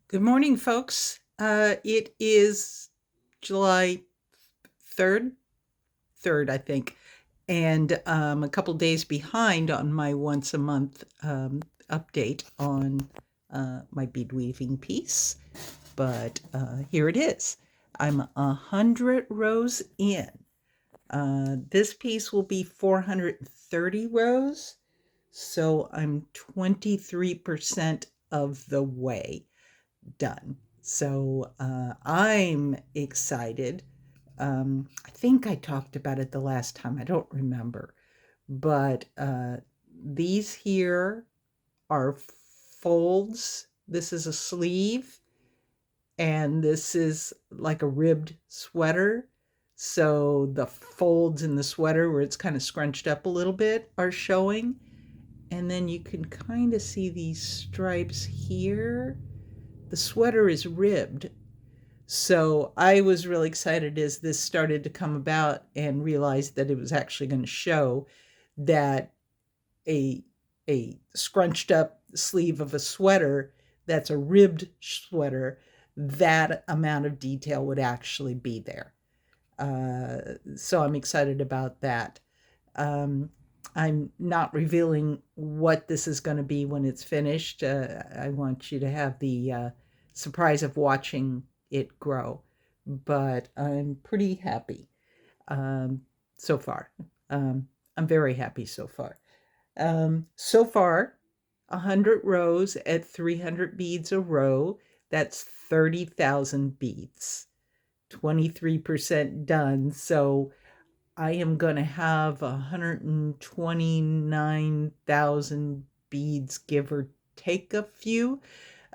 Good morning, folks. It is July 3rd, I think, and a couple days behind on my once a month update on my bead weaving piece. But here it is. I'm 100 rows in. This piece will be 430 rows, so I'm 23% of the way done. So I'm excited. I think I talked about it the last time. I don't remember. But these here are folds. This is a sleeve, and this is like a ribbed sweater. So the folds in the sweater, where it's kind of scrunched up a little bit, are showing. And then you can kind of see these stripes here. The sweater is ribbed. So I was really excited as this started to come about and realized that it was actually going to show that a scrunched up sleeve of a sweater that's a ribbed sweater, that amount of detail would actually be there. So I'm excited about that. Um, I'm not revealing what this is going to be when it's finished. I want you to have the surprise of watching it grow, but I'm pretty happy um, so far. I'm very happy so far. So far, 100 rows at 300 beads a row. That's 30,000 beads. 23% done. So I am going to have 129,000 beads, give or take a few,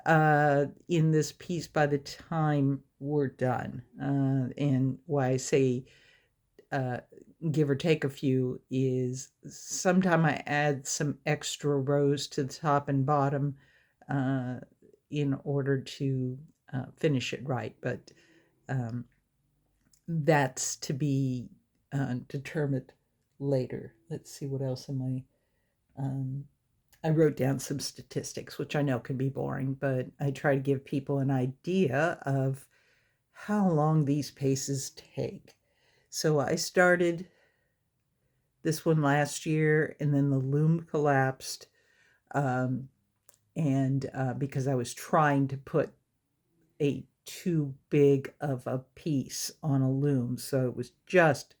in this piece by the time we're done. And why I say uh, give or take a few is sometime I add some extra rows to the top and bottom uh, in order to finish it right. But um, that's to be determined later. Let's see, what else am I wrote down some statistics, which I know can be boring, but I try to give people an idea of how long these paces take. So I started this one last year, and then the loom collapsed, um, and because I was trying to put a too big of a piece on a loom, so it was just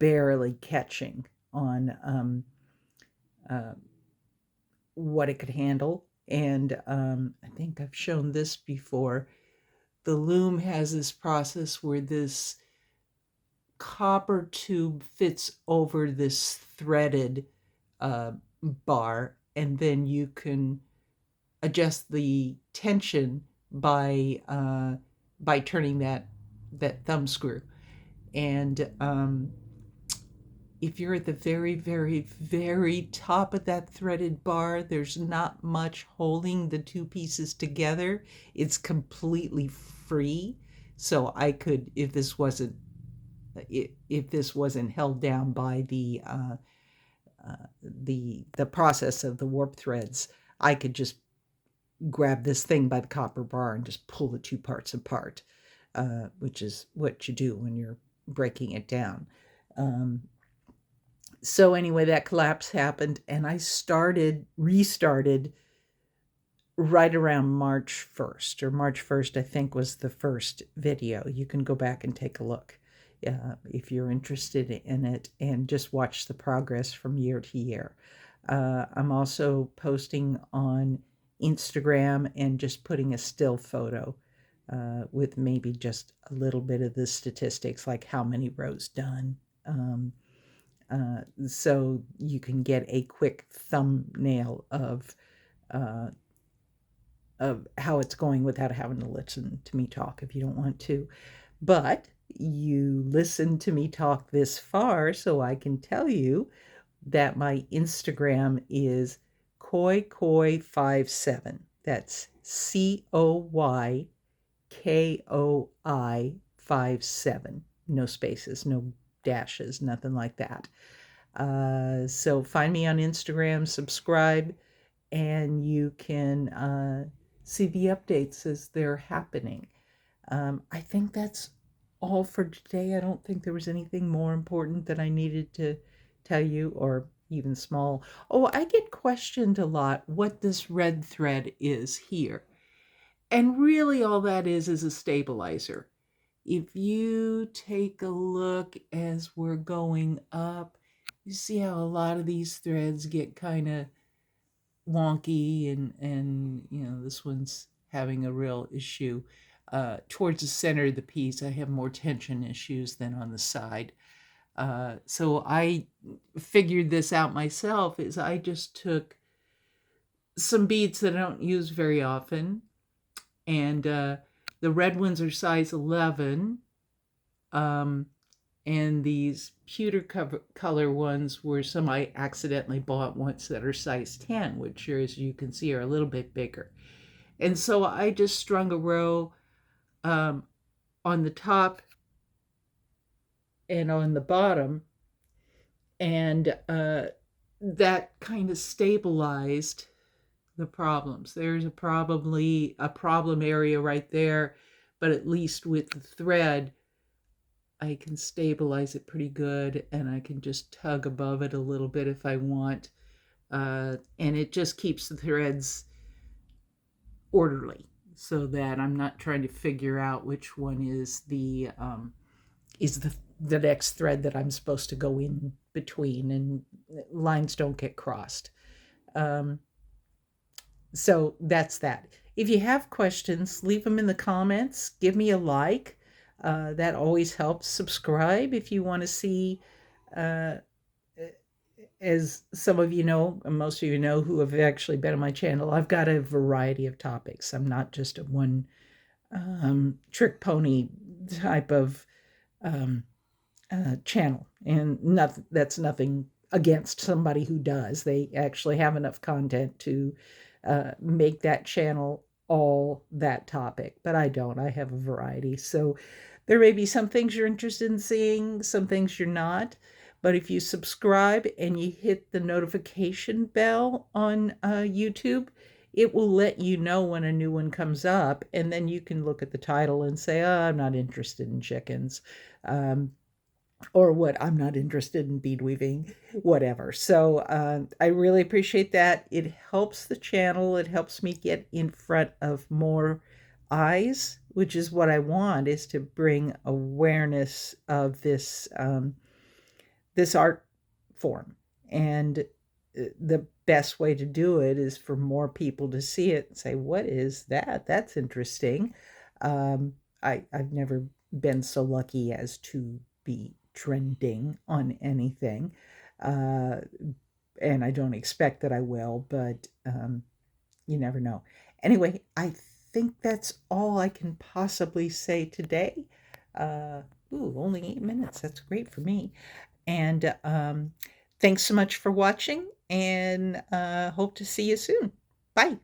barely catching on uh, what it could handle. And I think I've shown this before. The loom has this process where this copper tube fits over this threaded uh, bar, and then you can adjust the tension by turning that thumb screw. And if you're at the very, very, very top of that threaded bar, there's not much holding the two pieces together. It's completely free. So I could, if this wasn't held down by the process of the warp threads, I could just grab this thing by the copper bar and just pull the two parts apart, which is what you do when you're breaking it down. Um, so anyway, that collapse happened, and I restarted right around March 1st, or March 1st, I think, was the first video. You can go back and take a look if you're interested in it, and just watch the progress from year to year. I'm also posting on Instagram and just putting a still photo with maybe just a little bit of the statistics, like how many rows done. So you can get a quick thumbnail uh, of how it's going without having to listen to me talk if you don't want to. But you listen to me talk this far, so I can tell you that my Instagram is Koi57. That's COYKOI 57. No spaces, no dashes, nothing like that. So find me on Instagram, subscribe, and you can see the updates as they're happening. I think that's all for today. I don't think there was anything more important that I needed to tell you, or even small. Oh, I get questioned a lot what this red thread is here. And really, all that is a stabilizer. If you take a look as we're going up, you see how a lot of these threads get kind of wonky, and this one's having a real issue. Towards the center of the piece, I have more tension issues than on the side. So I figured this out myself. Is I just took some beads that I don't use very often, and the red ones are size 11, and these pewter color ones were some I accidentally bought once that are size 10, which, as you can see, are a little bit bigger. And so I just strung a row on the top and on the bottom, and that kind of stabilized the problems. There's probably a problem area right there, but at least with the thread, I can stabilize it pretty good, and I can just tug above it a little bit if I want. And it just keeps the threads orderly, so that I'm not trying to figure out which one is the next thread that I'm supposed to go in between, and lines don't get crossed. So that's that. If you have questions, leave them in the comments. Give me a like. That always helps. Subscribe if you want to see, uh, as some of you know, and most of you know who have actually been on my channel, I've got a variety of topics. I'm not just a one trick pony type of um, channel. And that's nothing against somebody who does. They actually have enough content to make that channel all that topic, but I don't. I have a variety. So there may be some things you're interested in seeing, some things you're not. But if you subscribe and you hit the notification bell on YouTube, it will let you know when a new one comes up. And then you can look at the title and say, oh, I'm not interested in chickens. Or what, I'm not interested in bead weaving, whatever. So I really appreciate that. It helps the channel. It helps me get in front of more eyes, which is what I want, is to bring awareness of this art form. And the best way to do it is for more people to see it and say, what is that? That's interesting. I've never been so lucky as to be trending on anything. Uh, and I don't expect that I will, but you never know. Anyway, I think that's all I can possibly say today. Only 8 minutes. That's great for me. And thanks so much for watching, and hope to see you soon. Bye.